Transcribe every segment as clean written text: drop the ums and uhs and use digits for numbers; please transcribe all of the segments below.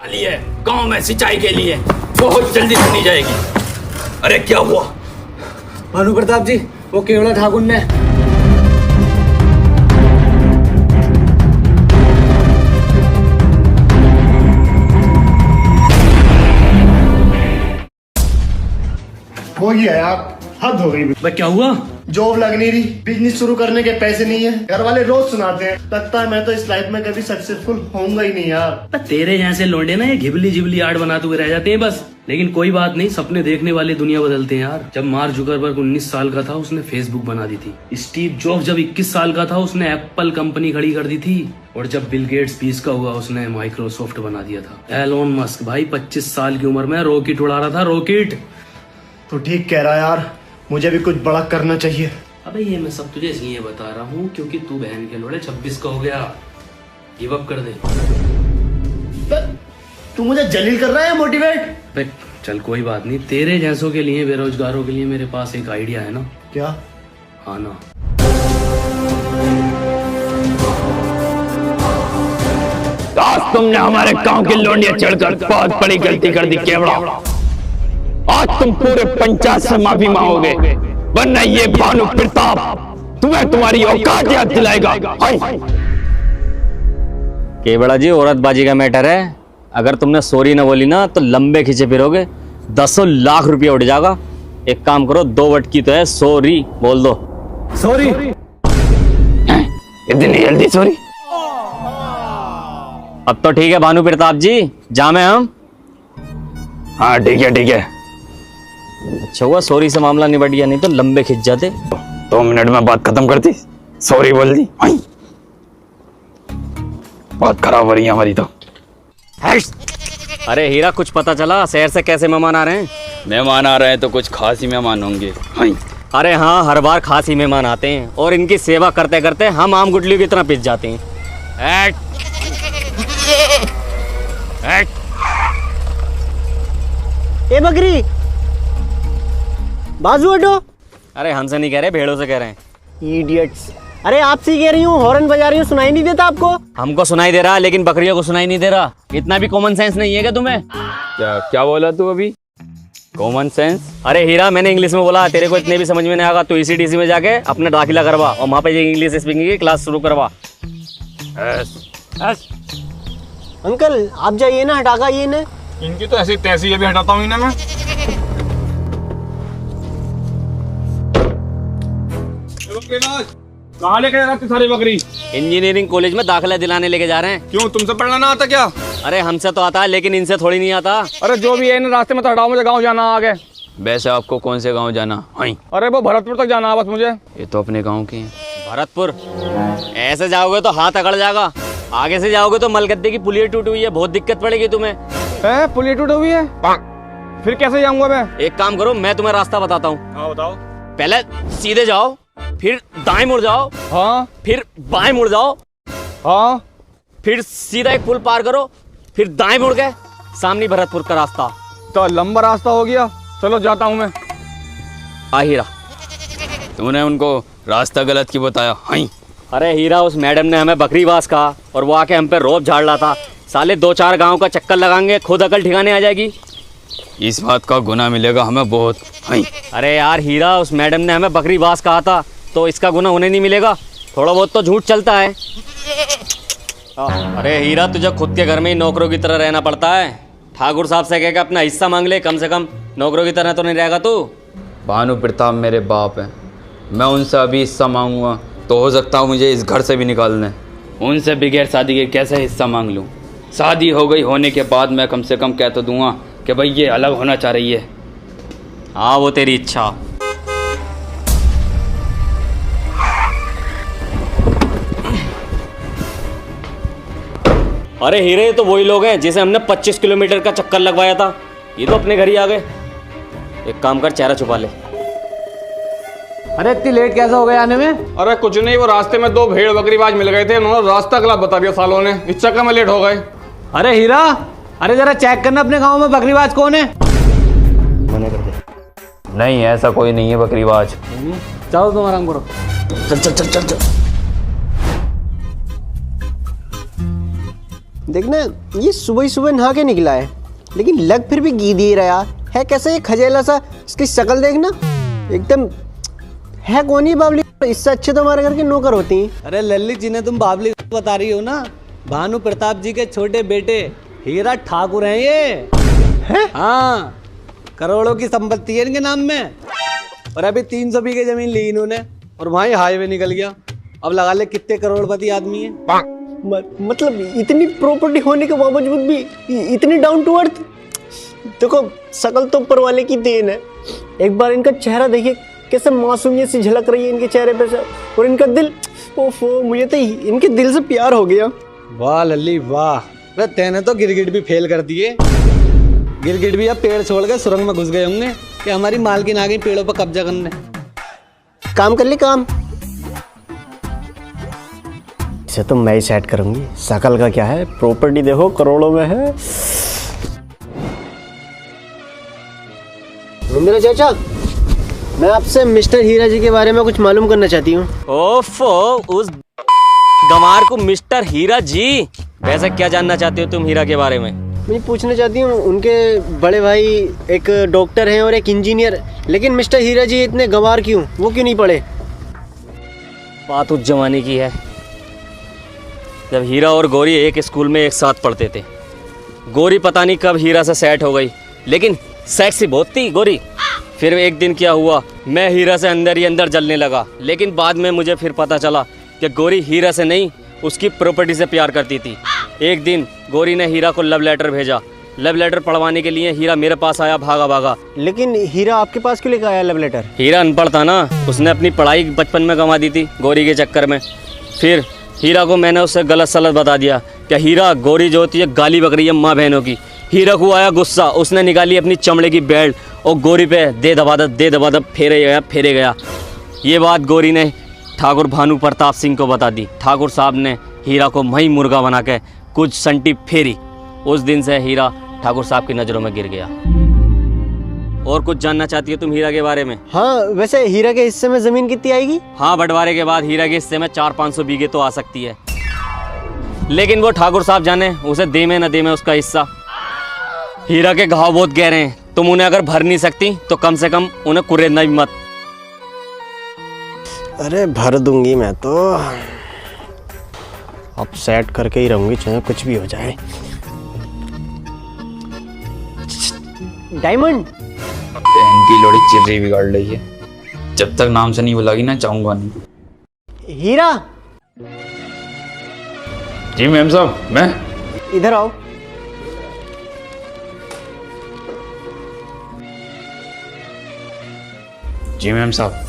डाली है गांव में सिंचाई के लिए, बहुत जल्दी सुनी जाएगी। अरे क्या हुआ? भानु प्रताप जी, वो केवला ठाकुर ने हो गया यार, हद हो गई। भाई क्या हुआ? जॉब लग नहीं रही, बिजनेस शुरू करने के पैसे नहीं है, घर वाले रोज सुनाते हैं। लगता है मैं तो इस लाइफ में कभी सक्सेसफुल होऊंगा ही नहीं यार। तेरे जैसे लौंडे ना ये घिबली जिबली आर्ट बनाते हुए रह जाते हैं बस। लेकिन कोई बात नहीं, सपने देखने वाले दुनिया बदलते हैं यार। जब मार्क जुकरबर्ग 19 साल का था उसने फेसबुक बना दी थी। स्टीव जॉब्स जब 21 साल का था उसने एप्पल कंपनी खड़ी कर दी थी। और जब बिल गेट्स 20 का हुआ उसने माइक्रोसॉफ्ट बना दिया था। एलोन मस्क भाई 25 साल की उम्र में रॉकेट उड़ा रहा था, रॉकेट। तो ठीक कह रहा है यार, मुझे भी कुछ बड़ा करना चाहिए। अबे ये मैं सब तुझे इसलिए बता रहा हूँ क्योंकि तू बहन के लोड़े 26 का हो गया, गिव अप कर दे। तू मुझे जलील कर रहा है मोटिवेट? बे चल कोई बात नहीं, तेरे जैसों के लिए, बेरोजगारों के लिए मेरे पास एक आइडिया है ना। क्या? हाँ ना। आज तुमने हमारे गांव की लौंडियां चढ़कर बहुत बड़ी गलती कर दी केवड़ा। आज तुम पूरे पंचायत से माफी मांगोगे, वरना ये भानु प्रताप तुम्हें तुम्हारी औकात याद दिलाएगा। केवड़ा जी, औरतबाजी का मैटर है। अगर तुमने सॉरी ना बोली ना तो लंबे खींचे फिरोगे, 10 लाख रुपया उड़ जाएगा। एक काम करो, 2 वटकी तो है, सॉरी बोल दो। सॉरी। इतनी जल्दी सॉरी? अब तो ठीक है भानु प्रताप जी, जामे हम। हाँ ठीक है ठीक है। अच्छा हुआ सॉरी से मामला निबट गया, नहीं तो लंबे खिंच जाते। 2 मिनट में बात खत्म करती, सॉरी बोल दी। बहुत खराब हो रही है हमारी तो। अरे हीरा, कुछ पता चला शहर से कैसे मेहमान आ रहे हैं? मेहमान आ रहे हैं तो कुछ खास ही मेहमान होंगे। अरे हाँ, हर बार खास ही मेहमान आते हैं और इनकी सेवा करते करते हम आम गुटलियों की तरह पिस जाते हैं। ए बकरी, बाजू हटो। अरे हमसे नहीं कह रहे, भेड़ों से कह रहे हैं। इडियट्स। अरे आपसे ही कह रही हूँ, हॉर्न बजा रही हूँ, सुनाई नहीं देता आपको? हमको सुनाई दे रहा, लेकिन बकरियों को सुनाई नहीं दे रहा। इतना भी कॉमन सेंस नहीं है क्या तुम्हें? क्या क्या बोला तू अभी? Common sense? अरे हीरा, मैंने इंग्लिश में बोला, तेरे को इतने भी समझ में नहीं आएगा तो ECDC में जाके अपना दाखिला करवा और वहाँ पे इंग्लिश स्पीकिंग की क्लास शुरू करवा। अंकल आप जाइए ना, हटाका ये ने। इनकी तो ऐसी तैसी अभी हटाता हूँ इन्हें मैं। कहाँ लेके जा रहा सारी बकरी? इंजीनियरिंग कॉलेज में दाखिला दिलाने लेके जा रहे हैं। क्यों, तुमसे पढ़ना ना आता क्या? अरे हमसे तो आता है, लेकिन इनसे थोड़ी नहीं आता। अरे जो भी है इन रास्ते में तो हटाओ, मुझे गांव जाना आगे। वैसे आपको कौन से गांव जाना? अरे वो भरतपुर तक जाना है बस मुझे। ये तो अपने गांव के हैं। भरतपुर? ऐसे जाओगे तो हाथ अकड़ जाएगा, आगे से जाओगे तो मलगद्दे की पुलिया टूटी हुई है, बहुत दिक्कत पड़ेगी तुम्हें। पुलिया टूटी हुई है? फिर कैसे जाऊंगा मैं? एक काम करो, मैं तुम्हें रास्ता बताता हूँ। हाँ बताओ। पहले सीधे जाओ, फिर दाएं मुड़ जाओ, हाँ फिर बाएं मुड़ जाओ, हाँ, फिर सीधा एक पुल पार करो, फिर दाएं मुड़ गए, सामने भरतपुर का रास्ता। तो लंबा रास्ता हो गया, चलो जाता हूँ मैं। हीरा, तूने उनको रास्ता गलत क्यों बताया? अरे हीरा, उस मैडम ने हमें बकरीबाज कहा और वो आके हम पे रोब झाड़ रहा था। साले 2-4 गांव का चक्कर लगाएंगे, खुद अकल ठिकाने आ जाएगी। इस बात का गुनाह मिलेगा हमें बहुत। अरे यार हीरा, उस मैडम ने हमें बकरीबाज कहा था तो इसका गुनाह उन्हें नहीं मिलेगा? थोड़ा बहुत तो झूठ चलता है। अरे हीरा, तुझे खुद के घर में ही नौकरों की तरह रहना पड़ता है। ठाकुर साहब से कह के अपना हिस्सा मांग ले, कम से कम नौकरों की तरह तो नहीं रहेगा तू। भानु प्रताप मेरे बाप है, मैं उनसे अभी हिस्सा मांगूंगा तो हो सकता है मुझे इस घर से भी निकाल दें। उनसे बगैर शादी के कैसे हिस्सा मांग लूँ? शादी हो गई होने के बाद मैं कम से कम कह तो दूंगा कि भाई ये अलग होना चाह रही है। हाँ, वो तेरी इच्छा। अरे हीरे, तो वही लोग हैं जिसे हमने 25 किलोमीटर का चक्कर लगवाया था। ये तो अपने घर ही आ गए। एक काम कर, चेहरा छुपा ले। अरे इतनी लेट कैसे हो गए आने में? अरे कुछ नहीं, वो रास्ते में 2 भेड़ बकरीबाज मिल गए थे, उन्होंने रास्ता गलत बता दिया सालों ने, इस चक्कर में लेट हो गए। अरे हीरा, अरे जरा चेक करना अपने गांव में बकरीबाज कौन है। नहीं, ऐसा कोई नहीं है बकरीबाज। चलो तुम आराम करो। चल चल चल चल चल। देखना ये सुबह ही सुबह नहा के निकला है, लेकिन लग फिर भी गीद ही रहा है। कैसे ये खजेला सा, इसकी शक्ल देखना एकदम है। कौन ही बावली, इससे अच्छे तो हमारे घर के नौकर होती हैं। अरे लल्ली जिन्हें तुम बाबली बता रही हो ना, भानु प्रताप जी के छोटे बेटे हीरा ठाकुर हैं ये। हैं? हाँ, करोड़ों की संपत्ति है इनके नाम में। और अभी 300 बीघे जमीन ली इन्होंने और वहाँ ही हाईवे निकल गया। अब लगा ले कितने करोड़पति आदमी है। मतलब इतनी प्रॉपर्टी होने के बावजूद भी इतनी डाउन टू अर्थ। देखो शकल तो ऊपर वाले की देन है। एक बार इनका चेहरा देखिए, कैसे मासूमियत सी झलक रही है इनके चेहरे पे से। और इनका दिल, ओफो, मुझे तो इनके दिल से प्यार हो गया। वाह लल्ली वाह, अरे तेने तो गिरगिट भी फेल कर दिए। गिरगिट भी अब पेड़ छोड़ के सुरंग में घुस गए होंगे कि हमारी मालकिन आ गई पेड़ों पर कब्जा करने। काम कर ली काम, इसे तो मैं ही सेट करूंगी। शकल का क्या है, प्रॉपर्टी देखो करोड़ों में है। मेरा चाचा, मैं आपसे मिस्टर हीरा जी के बारे में कुछ मालूम करना चाहती हूँ। ओफो, उस गंवार को मिस्टर हीरा जी। वैसे क्या जानना चाहते हो तुम हीरा के बारे में? मैं पूछना चाहती हूँ, उनके बड़े भाई एक डॉक्टर हैं और एक इंजीनियर, लेकिन मिस्टर हीरा जी इतने गंवार क्यों, वो क्यों नहीं पढ़े? बात उस जमाने की है जब हीरा और गौरी एक स्कूल में एक साथ पढ़ते थे। गौरी पता नहीं कब हीरा से सेट हो गई, लेकिन सेक्सी बहुत थी गौरी। फिर एक दिन क्या हुआ, मैं हीरा से अंदर ही अंदर जलने लगा। लेकिन बाद में मुझे फिर पता चला कि गौरी हीरा से नहीं, उसकी प्रॉपर्टी से प्यार करती थी। एक दिन गौरी ने हीरा को लव लेटर भेजा। लव लेटर पढ़वाने के लिए हीरा मेरे पास आया भागा भागा। लेकिन हीरा आपके पास क्यों लेकर आया लव लेटर? हीरा अनपढ़ था ना, उसने अपनी पढ़ाई बचपन में गंवा दी थी गौरी के चक्कर में। फिर हीरा को मैंने उससे गलत सलत बता दिया कि हीरा, गौरी जो होती है गाली बक रही है माँ बहनों की। हीरा को आया गुस्सा, उसने निकाली अपनी चमड़े की बेल्ट और गौरी पे दे दबा फेरे गया। ये बात गौरी ने ठाकुर भानु प्रताप सिंह को बता दी। ठाकुर साहब ने हीरा को मही मुर्गा बना के कुछ संटी फेरी। उस दिन से हीरा ठाकुर साहब की नज़रों में गिर गया। और कुछ जानना चाहती हो तुम हीरा के बारे में? हाँ, वैसे हीरा के हिस्से में जमीन कितनी आएगी? हाँ, बंटवारे के बाद हीरा के हिस्से में 400-500 बीघे तो आ सकती है, लेकिन वो ठाकुर साहब जाने उसे दे में न दे में उसका हिस्सा। हीरा के घाव बहुत गहरे हैं, तुम उन्हें अगर भर नहीं सकती तो कम से कम उन्हें कुरेदना भी मत। अरे भर दूंगी मैं तो, अब सेट करके ही रहूंगी चाहे कुछ भी हो जाए। डायमंड, इनकी लोड़ी चिर्री बिगाड़ रही है। जब तक नाम से नहीं बुलागी ना, चाहूंगा नहीं। हीरा, जी मैम साहब, मैं इधर आओ। जी मैम साहब।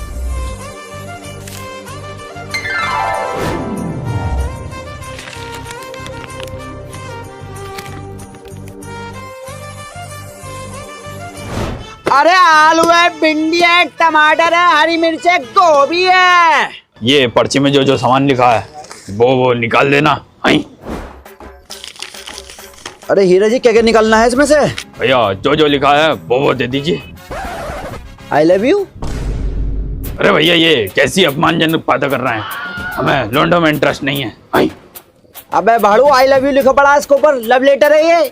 अरे आलू है, भिंडी है, टमाटर है, हरी मिर्च है, गोभी है। ये पर्ची में जो जो सामान लिखा है वो निकाल देना। आई अरे हीरा जी, क्या क्या निकालना है इसमें से? भैया, जो जो लिखा है वो दे दीजिए। I love you. अरे भैया, ये कैसी अपमानजनक बातें कर रहे हैं, हमें लौंडों में इंटरेस्ट नहीं है। आई अबे भाड़ू, आई लव यू लिखो पड़ा इसके ऊपर, लव लेटर है ये।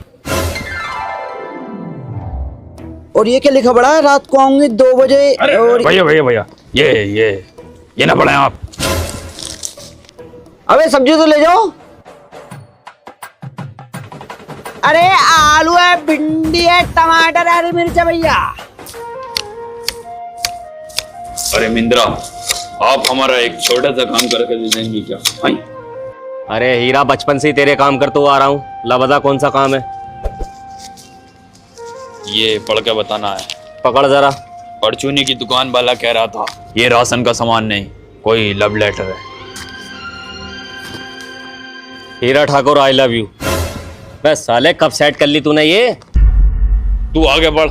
और ये क्या लिखा पड़ा है, रात को आऊंगी 2 बजे। अरे और भैया, ये ना पढ़े आप। अबे सब्जी तो ले जाओ। अरे आलू है, भिंडी है, टमाटर है, हरी मिर्च है भैया। अरे मिंद्रा, आप हमारा एक छोटा सा काम करके दे देंगे क्या? आई अरे हीरा, बचपन से ही तेरे काम करते हुआ आ रहा हूँ, ला बता कौन सा काम है? ये पढ़ के बताना है। पकड़ जरा। परचूनी की दुकान वाला कह रहा था ये राशन का सामान नहीं, कोई लव लेटर है। हीरा ठाकुर, आई लव यू। बस साले, कब सेट कर ली तूने ये? तू आगे बढ़।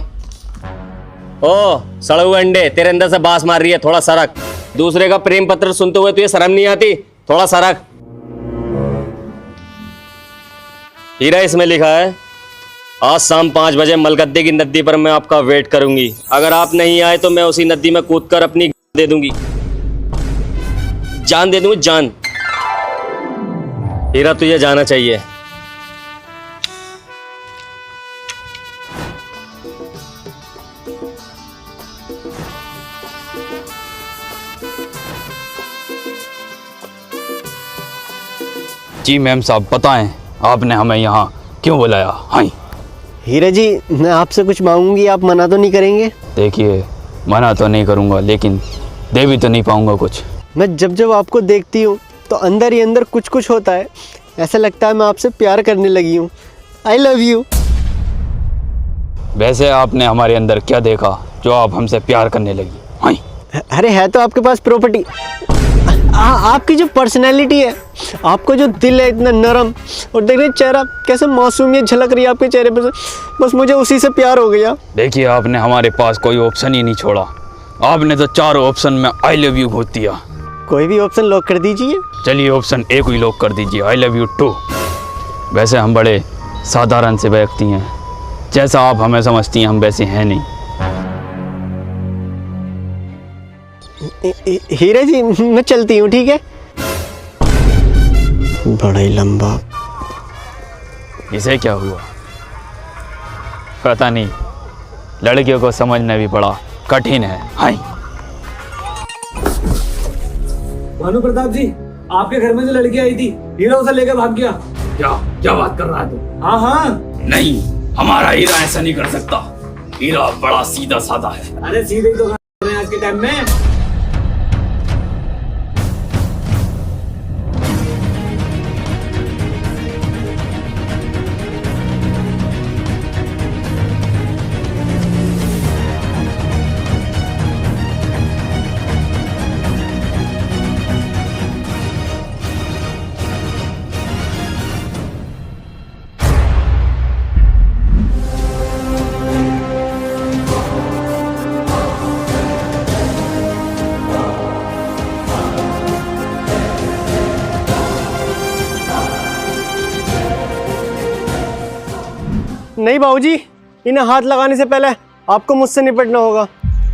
ओ सड़े हुए अंडे, तेरे अंदर से बास मार रही है, थोड़ा सरक। दूसरे का प्रेम पत्र सुनते हुए तुझे शर्म नहीं आती? थोड़ा सरक। हीरा, इसमें लिखा है आज शाम 5 बजे मलगद्दे की नदी पर मैं आपका वेट करूंगी। अगर आप नहीं आए तो मैं उसी नदी में कूदकर अपनी दे दूंगी, जान दे दूंगी, जान। हीरा, तुझे जाना चाहिए। जी मैम साहब, बताएं आपने हमें यहाँ क्यों बुलाया? हाँ हीरा जी, मैं आपसे कुछ मांगूंगी, आप मना तो नहीं करेंगे? देखिए, मना तो नहीं करूँगा, लेकिन दे भी तो नहीं पाऊँगा कुछ। मैं जब जब आपको देखती हूँ तो अंदर ही अंदर कुछ कुछ होता है। ऐसा लगता है मैं आपसे प्यार करने लगी हूँ। I love you. वैसे आपने हमारे अंदर क्या देखा जो आप हमसे प्यार करने लगी? हाँ अरे है तो आपके पास प्रॉपर्टी। आपकी जो पर्सनैलिटी है, आपका जो दिल है इतना नरम, और देख रहे चेहरा कैसे मासूमियत झलक रही है आपके चेहरे पर, बस मुझे उसी से प्यार हो गया। देखिए, आपने हमारे पास कोई ऑप्शन ही नहीं छोड़ा। आपने तो 4 ऑप्शन में आई लव यू घोट दिया। कोई भी ऑप्शन लॉक कर दीजिए। चलिए ऑप्शन ए को ही लॉक कर दीजिए, आई लव यू टू। वैसे हम बड़े साधारण से व्यक्ति हैं, जैसा आप हमें समझती हैं हम वैसे हैं नहीं। हीरा जी, मैं चलती हूँ, ठीक है? बड़ा ही लंबा। इसे क्या हुआ पता नहीं, लड़कियों को समझना भी बड़ा कठिन है। हाय भानु प्रताप जी, आपके घर में जो लड़की आई थी, हीरा उसे लेकर भाग गया। क्या बात कर रहा है तू? हाँ हाँ। नहीं, हमारा हीरा ऐसा नहीं कर सकता। हीरा बड़ा सीधा साधा है। अरे सीधे ही तो कर रहे हैं आज के टाइम में। नहीं बाबूजी, इन्हें हाथ लगाने से पहले आपको मुझसे निपटना होगा।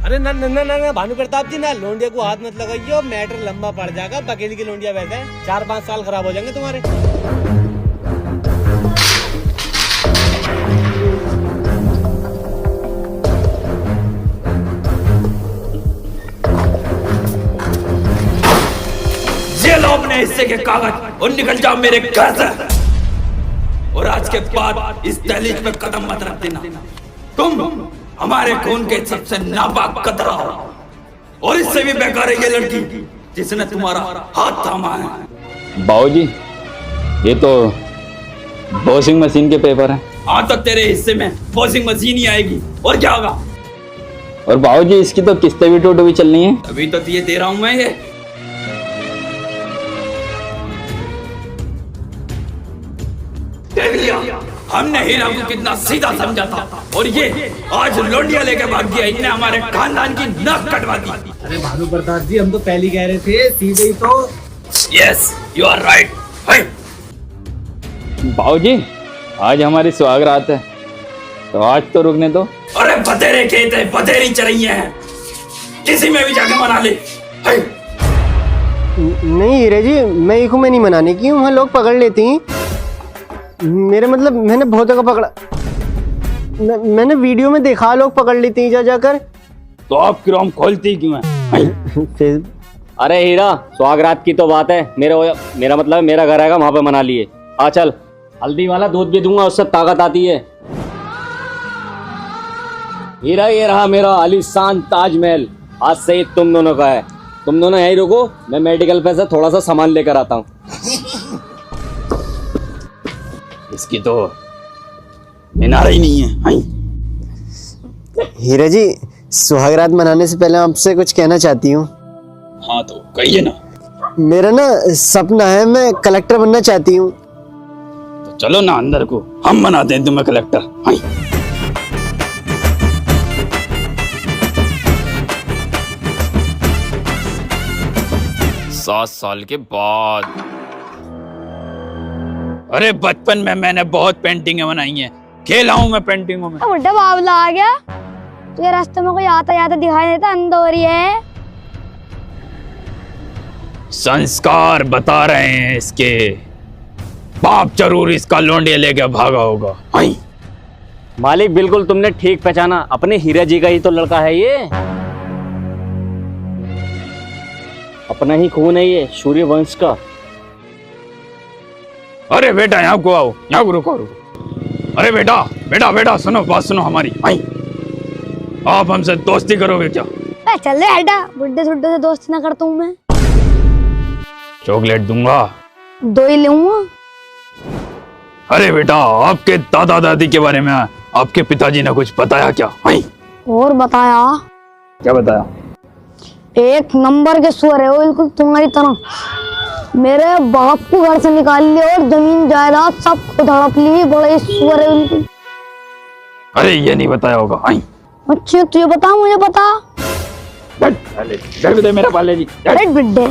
अरे ना ना ना ना भानु प्रताप जी, ना लोंडिया को हाथ मत लगाइए, मैटर लंबा पड़ जाएगा। बकेली की लोंडिया वैसे है, 4-5 साल खराब हो जाएंगे तुम्हारे। ये लो अपने हिस्से के कागज और निकल जाओ मेरे घर से। और आज के बाद इस दहलीज पे कदम मत रख देना। तुम हमारे खून के सबसे नापाक कतरा हो, और इससे भी बेकार है ये लड़की जिसने तुम्हारा हाथ थामा है। बाबूजी, ये तो वॉशिंग मशीन के पेपर हैं। हाँ, तो तेरे हिस्से में वॉशिंग मशीन ही आएगी, और क्या होगा? और बाबूजी, इसकी तो किस्तें भी टूट भी चलनी है। अभी तो ये दे रहा हूं मैं। ये हमने हीरा को कितना सीधा समझा था, और ये आज लोंडिया लेके भाग गया। इनने हमारे खानदान की नाक कटवा दी। अरे भानु प्रताप जी, हम तो पहले ही कह रहे थे, सीधे ही तो। Yes, you are right. बाबूजी, आज हमारी सुहागरात है, तो आज तो रुकने दो। अरे बतेरे खेत है, बतेरी चरैया है, किसी में भी जाके मना ले। नहीं हीरा जी, मैं एक में नहीं मनाने की, वहाँ लोग पकड़ लेती हैं। मेरे मतलब मैंने बहुत जगह पकड़ा, मैंने वीडियो में देखा लोग पकड़ लेती हैं जा जाकर। तो आप क्रोम खोलती क्यों है? अरे हीरा, सुहागरात की तो बात है, मेरा मतलब मेरा घर आएगा, वहां पे मना लिए। आ चल, हल्दी वाला दूध भी दूंगा, उससे ताकत आती है। हीरा, ये रहा मेरा आलीशान ताजमहल, आज से ही तुम दोनों का है। तुम दोनों यहीं रुको, मैं मेडिकल पे से थोड़ा सा सामान लेकर आता हूँ। इसकी तो निनारा ही नहीं है। हीरा जी, सुहागरात मनाने से पहले आपसे कुछ कहना चाहती हूँ। हाँ तो कहिए ना। मेरा ना सपना है, मैं कलेक्टर बनना चाहती हूँ। तो चलो ना अंदर को, हम बनाते हैं तुम्हें कलेक्टर। 7 साल के बाद। अरे बचपन में मैंने बहुत पेंटिंगें बनाई हैं, खेला हूं मैं पेंटिंगों में। बुढ़ा बाबला आ गया, तुझे रास्ते में कोई आता जाता दिखाई देता, अंदोरी है। संस्कार बता रहे हैं इसके, बाप जरूर इसका लोंडिया लेके भागा होगा। मालिक बिल्कुल तुमने ठीक पहचाना, अपने हीरा जी का ही तो लड़का है ये। अपना ही खून है ये, सूर्य वंश का। अरे बेटा यहाँ को आओ, यहाँ को रुको रुको। अरे बेटा बेटा बेटा सुनो, बात सुनो हमारी। आई, आप हमसे दोस्ती करोगे क्या? चल रे हटा, बुड्ढे सुड्ढे से दोस्ती ना करता हूँ मैं। चॉकलेट दूंगा, 2 ही लूंगा। अरे बेटा आपके दादा दादी के बारे में आपके पिताजी ने कुछ बताया क्या? आई, और बताया? क्या बताया? एक नंबर के सुअर है वो, बिल्कुल तुम्हारी तरह। मेरे बाप को घर से निकाल लिया और जमीन जायदाद सब खुद हड़प ली। बड़े सुअर है बिल्कुल। अरे ये नहीं बताया होगा। आई, अच्छा तुझे बता, मुझे बता। बैठ दे मेरा पाले जी। अरे बिड्ढे